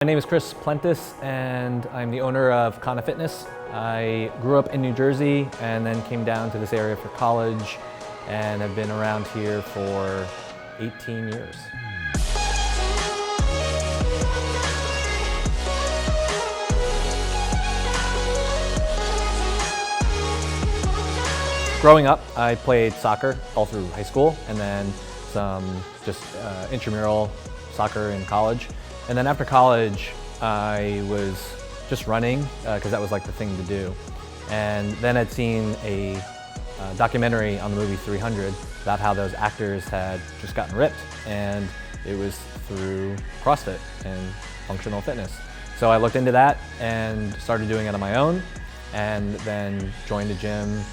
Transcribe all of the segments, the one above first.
My name is Chris Plentis and I'm the owner of Kanna Fitness. I grew up in New Jersey and then came down to this area for college and have been around here for 18 years. Growing up, I played soccer all through high school and then some just intramural soccer in college. And then after college, I was just running because that was like the thing to do. And then I'd seen a documentary on the movie 300 about how those actors had just gotten ripped, and it was through CrossFit and functional fitness. So I looked into that and started doing it on my own, and then joined a gym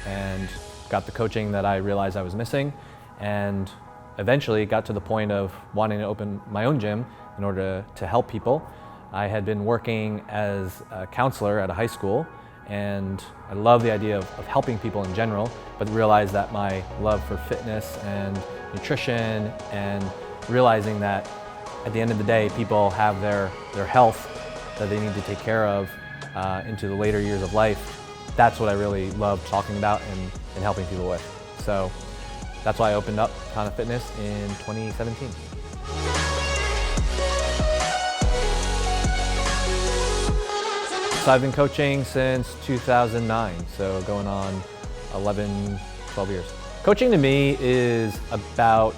and got the coaching that I realized I was missing, and eventually got to the point of wanting to open my own gym in order to help people. I had been working as a counselor at a high school, and I love the idea of helping people in general, but realized that my love for fitness and nutrition and realizing that at the end of the day, people have their health that they need to take care of into the later years of life. That's what I really love talking about and helping people with. So that's why I opened up Kanna Fitness in 2017. So I've been coaching since 2009, so going on 11, 12 years. Coaching to me is about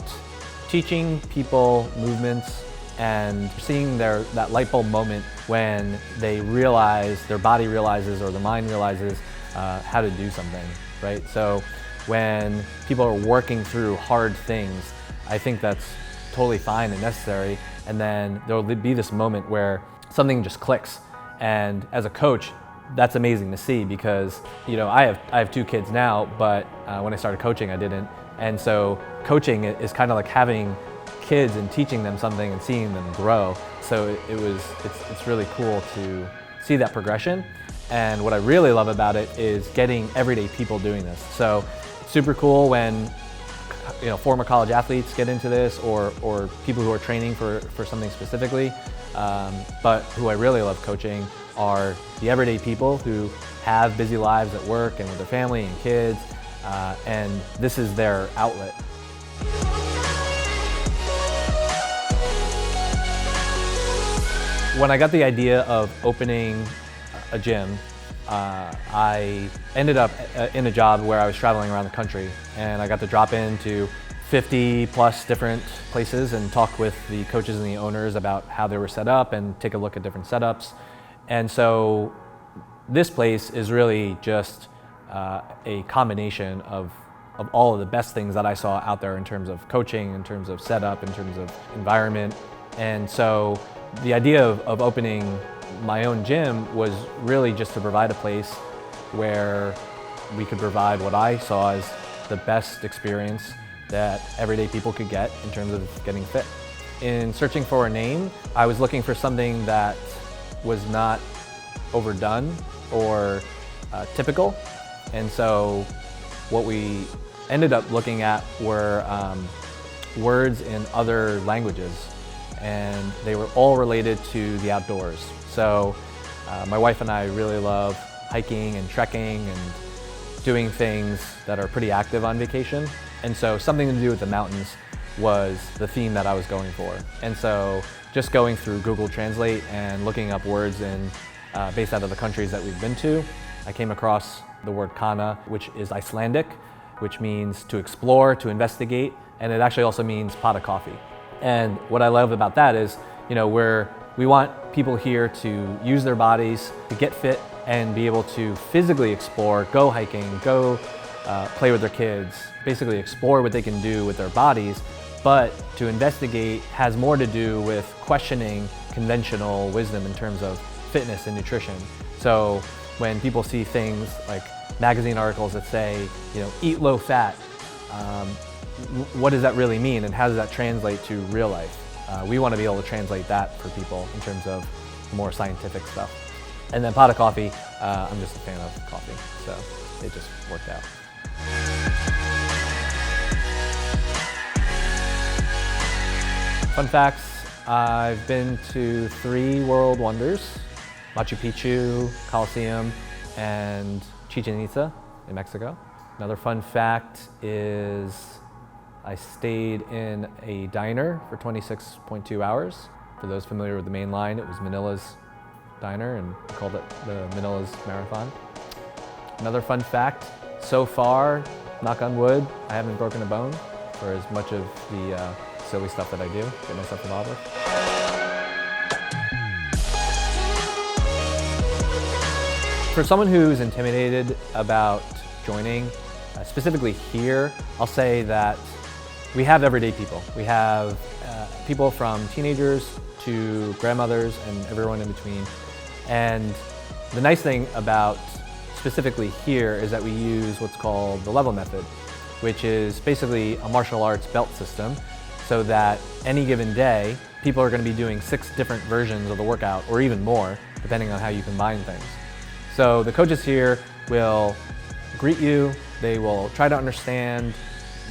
teaching people movements and seeing that light bulb moment when they realize, their body realizes or the mind realizes how to do something, right? So when people are working through hard things, I think that's totally fine and necessary. And then there'll be this moment where something just clicks. And as a coach, that's amazing to see because, you know, I have two kids now, but when I started coaching, I didn't. And so coaching is kind of like having kids and teaching them something and seeing them grow. So it's really cool to see that progression. And what I really love about it is getting everyday people doing this. So it's super cool when, you know, former college athletes get into this or people who are training for something specifically. But who I really love coaching are the everyday people who have busy lives at work and with their family and kids, and this is their outlet. When I got the idea of opening a gym, I ended up in a job where I was traveling around the country, and I got to drop into 50 plus different places and talk with the coaches and the owners about how they were set up and take a look at different setups. And so this place is really just a combination of all of the best things that I saw out there in terms of coaching, in terms of setup, in terms of environment. And so the idea of opening my own gym was really just to provide a place where we could provide what I saw as the best experience that everyday people could get in terms of getting fit. In searching for a name, I was looking for something that was not overdone or typical. And so what we ended up looking at were words in other languages, and they were all related to the outdoors. So my wife and I really love hiking and trekking and doing things that are pretty active on vacation. And so something to do with the mountains was the theme that I was going for. And so just going through Google Translate and looking up words based out of the countries that we've been to, I came across the word Kanna, which is Icelandic, which means to explore, to investigate, and it actually also means pot of coffee. And what I love about that is, you know, we want people here to use their bodies to get fit and be able to physically explore, go hiking, go play with their kids, basically explore what they can do with their bodies. But to investigate has more to do with questioning conventional wisdom in terms of fitness and nutrition. So when people see things like magazine articles that say, you know, eat low fat, what does that really mean and how does that translate to real life? We want to be able to translate that for people in terms of more scientific stuff. And then pot of coffee, I'm just a fan of coffee, so it just worked out. Fun facts, I've been to 3 world wonders, Machu Picchu, Colosseum, and Chichen Itza in Mexico. Another fun fact is I stayed in a diner for 26.2 hours. For those familiar with the main line, it was Manila's diner, and we called it the Manila's Marathon. Another fun fact, so far, knock on wood, I haven't broken a bone for as much of the silly stuff that I do, get myself involved with. For someone who's intimidated about joining, specifically here, I'll say that we have everyday people. We have people from teenagers to grandmothers and everyone in between. And the nice thing about specifically here is that we use what's called the level method, which is basically a martial arts belt system, so that any given day, people are going to be doing 6 different versions of the workout, or even more, depending on how you combine things. So the coaches here will greet you, they will try to understand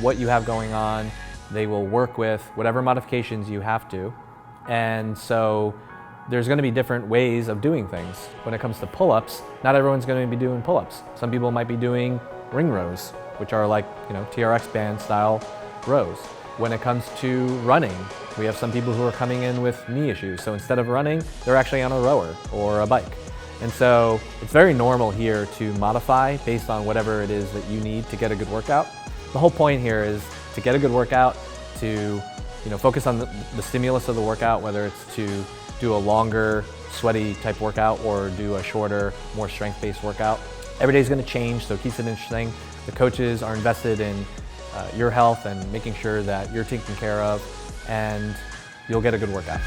what you have going on, they will work with whatever modifications you have to, and so there's going to be different ways of doing things. When it comes to pull-ups, not everyone's going to be doing pull-ups. Some people might be doing ring rows, which are like, TRX band style rows. When it comes to running, we have some people who are coming in with knee issues. So instead of running, they're actually on a rower or a bike. And so it's very normal here to modify based on whatever it is that you need to get a good workout. The whole point here is to get a good workout, to focus on the stimulus of the workout, whether it's to do a longer, sweaty type workout or do a shorter, more strength-based workout. Every day is going to change, so it keeps it interesting. The coaches are invested in your health and making sure that you're taken care of, and you'll get a good workout.